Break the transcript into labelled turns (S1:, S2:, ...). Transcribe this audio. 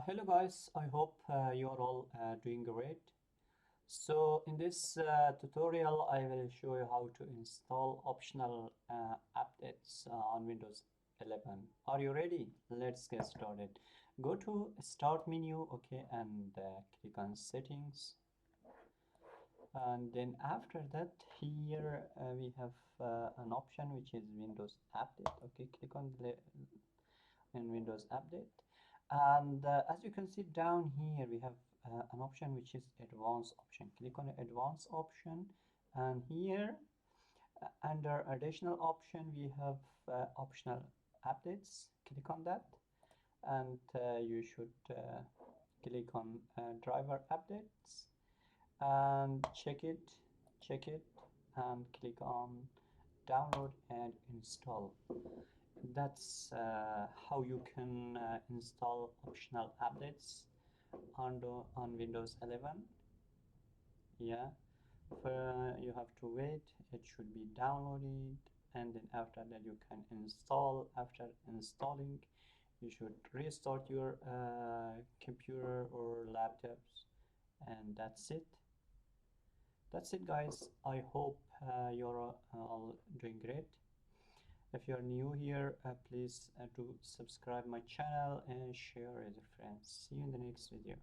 S1: Hello guys, I hope you are all doing great. So in this tutorial I will show you how to install optional updates on Windows 11. Are you ready? Let's get started. Go to start menu, okay, and click on settings, and then after that here we have an option which is Windows Update. Okay, click on in Windows Update, and as you can see down here we have an option which is advanced option. Click on the advanced option, and here under additional option we have optional updates. Click on that, and you should click on driver updates and check it and click on download and install. That's how you can install optional updates on Windows 11. Yeah, you have to wait, it should be downloaded, and then after that you can install. After installing, you should restart your computer or laptops, and that's it guys. I hope you're all doing great. If you're new here, please do subscribe my channel and share with your friends. See you in the next video.